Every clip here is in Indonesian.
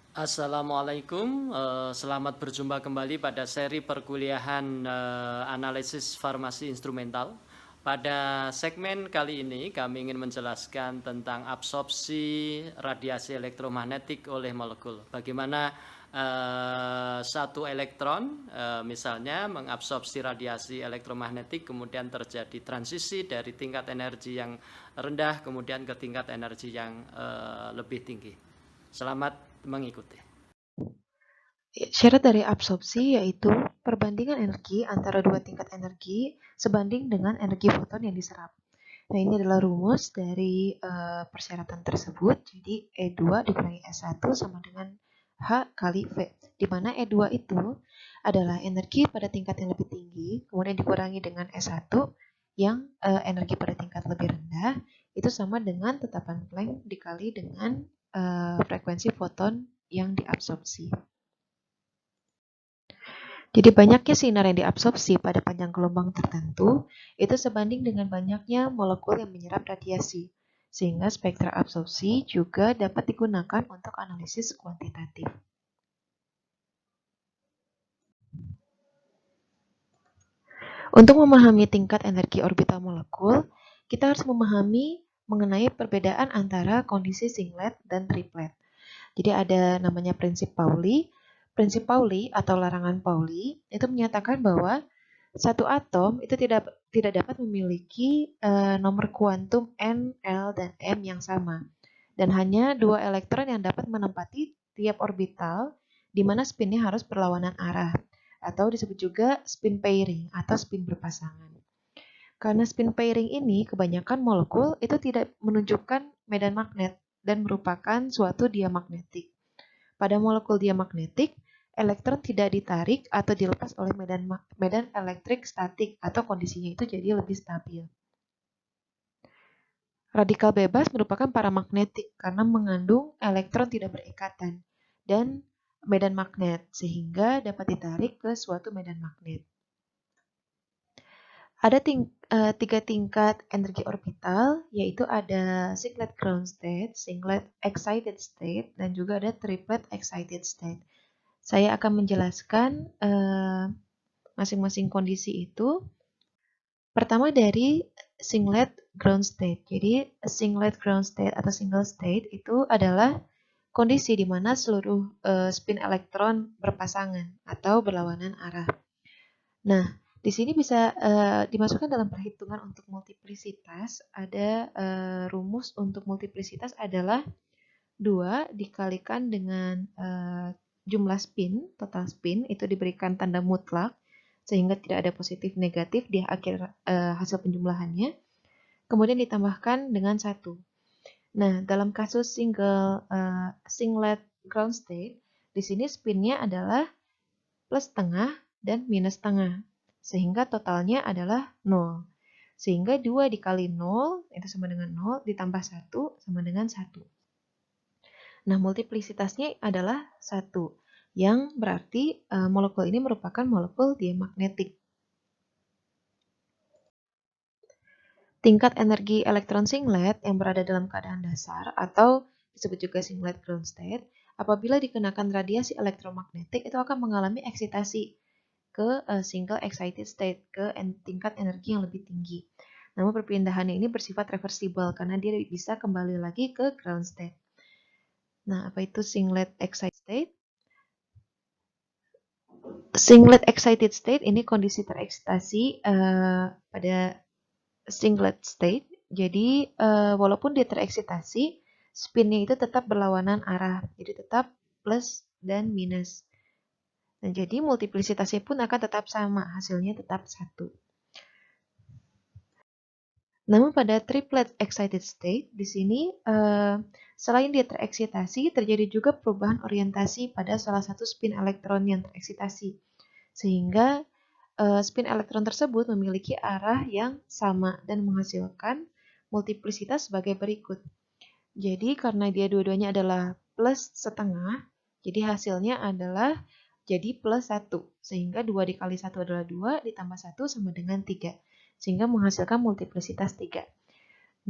Assalamualaikum, selamat berjumpa kembali pada seri perkuliahan analisis farmasi instrumental. Pada segmen kali ini kami ingin menjelaskan tentang absorpsi radiasi elektromagnetik oleh molekul. Bagaimana satu elektron misalnya mengabsorpsi radiasi elektromagnetik, kemudian terjadi transisi dari tingkat energi yang rendah kemudian ke tingkat energi yang lebih tinggi. Selamat mengikuti. Syarat dari absorpsi yaitu perbandingan energi antara dua tingkat energi sebanding dengan energi foton yang diserap. Nah, ini adalah rumus dari persyaratan tersebut. Jadi, E2 dikurangi S1 sama dengan H kali V, di mana E2 itu adalah energi pada tingkat yang lebih tinggi, kemudian dikurangi dengan S1 yang energi pada tingkat lebih rendah, itu sama dengan tetapan Planck dikali dengan frekuensi foton yang diabsorpsi. Jadi banyaknya sinar yang diabsorpsi pada panjang gelombang tertentu itu sebanding dengan banyaknya molekul yang menyerap radiasi, sehingga spektra absorpsi juga dapat digunakan untuk analisis kuantitatif. Untuk memahami tingkat energi orbital molekul, kita harus memahami mengenai perbedaan antara kondisi singlet dan triplet. Jadi ada namanya prinsip Pauli. Prinsip Pauli atau larangan Pauli itu menyatakan bahwa satu atom itu tidak dapat memiliki nomor kuantum n, l, dan m yang sama. Dan hanya dua elektron yang dapat menempati tiap orbital di mana spinnya harus berlawanan arah. Atau disebut juga spin pairing atau spin berpasangan. Karena spin pairing ini kebanyakan molekul itu tidak menunjukkan medan magnet dan merupakan suatu diamagnetik. Pada molekul diamagnetik, elektron tidak ditarik atau dilepas oleh medan elektrik statik atau kondisinya itu jadi lebih stabil. Radikal bebas merupakan paramagnetik karena mengandung elektron tidak berikatan dan medan magnet sehingga dapat ditarik ke suatu medan magnet. Ada tiga tingkat energi orbital, yaitu ada singlet ground state, singlet excited state, dan juga ada triplet excited state. Saya akan menjelaskan masing-masing kondisi itu. Pertama dari singlet ground state. Jadi singlet ground state atau single state itu adalah kondisi di mana seluruh spin elektron berpasangan atau berlawanan arah. Nah, di sini bisa dimasukkan dalam perhitungan untuk multiplisitas. Ada rumus untuk multiplisitas adalah 2 dikalikan dengan jumlah spin, total spin, itu diberikan tanda mutlak, sehingga tidak ada positif negatif di akhir hasil penjumlahannya. Kemudian ditambahkan dengan 1. Nah, dalam kasus singlet ground state, di sini spinnya adalah plus setengah dan minus setengah. Sehingga totalnya adalah 0. Sehingga 2 dikali 0 itu sama dengan 0, ditambah 1 sama dengan 1. Nah, multiplisitasnya adalah 1, yang berarti molekul ini merupakan molekul diamagnetik. Tingkat energi elektron singlet yang berada dalam keadaan dasar atau disebut juga singlet ground state, apabila dikenakan radiasi elektromagnetik itu akan mengalami eksitasi ke single excited state, ke tingkat energi yang lebih tinggi. Namun perpindahannya ini bersifat reversible karena dia bisa kembali lagi ke ground state. Nah, apa itu singlet excited state? Singlet excited state ini kondisi tereksitasi pada singlet state. Jadi walaupun dia tereksitasi, spinnya itu tetap berlawanan arah. Jadi tetap plus dan minus. Dan jadi multiplisitasnya pun akan tetap sama, hasilnya tetap 1. Namun pada triplet excited state, di sini selain dia tereksitasi, terjadi juga perubahan orientasi pada salah satu spin elektron yang tereksitasi. Sehingga spin elektron tersebut memiliki arah yang sama dan menghasilkan multiplisitas sebagai berikut. Jadi karena dia dua-duanya adalah plus setengah, jadi hasilnya adalah jadi plus 1. Sehingga 2 dikali 1 adalah 2, ditambah 1 sama dengan 3. Sehingga menghasilkan multiplisitas 3.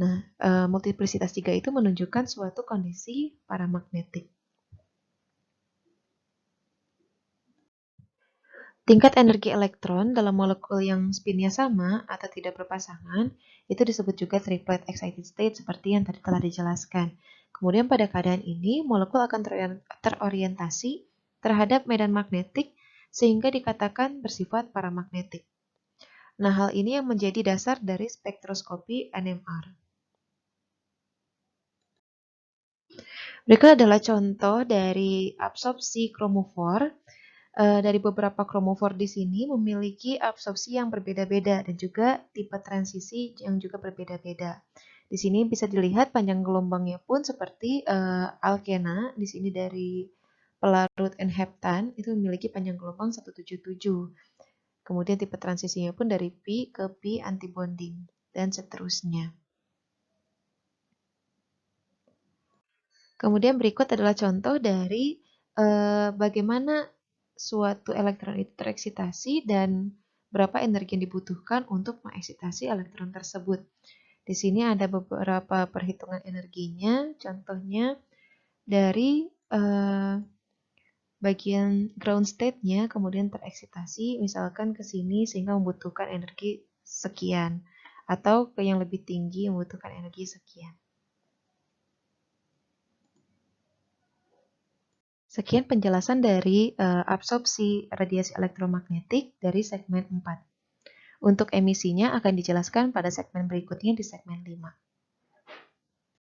Nah, multiplisitas 3 itu menunjukkan suatu kondisi paramagnetik. Tingkat energi elektron dalam molekul yang spinnya sama atau tidak berpasangan itu disebut juga triplet excited state seperti yang tadi telah dijelaskan. Kemudian pada keadaan ini molekul akan terorientasi terhadap medan magnetik sehingga dikatakan bersifat paramagnetik. Nah, hal ini yang menjadi dasar dari spektroskopi NMR. Berikut adalah contoh dari absorpsi kromofor. Dari beberapa kromofor di sini memiliki absorpsi yang berbeda-beda dan juga tipe transisi yang juga berbeda-beda. Di sini bisa dilihat panjang gelombangnya pun seperti alkena, di sini dari pelarut enheptan itu memiliki panjang gelombang 177. Kemudian tipe transisinya pun dari pi ke pi antibonding dan seterusnya. Kemudian berikut adalah contoh dari bagaimana suatu elektron itu tereksitasi dan berapa energi yang dibutuhkan untuk mengeksitasi elektron tersebut. Di sini ada beberapa perhitungan energinya, contohnya dari bagian ground state-nya kemudian tereksitasi, misalkan ke sini sehingga membutuhkan energi sekian, atau ke yang lebih tinggi membutuhkan energi sekian. Sekian penjelasan dari absorpsi radiasi elektromagnetik dari segmen 4. Untuk emisinya akan dijelaskan pada segmen berikutnya di segmen 5.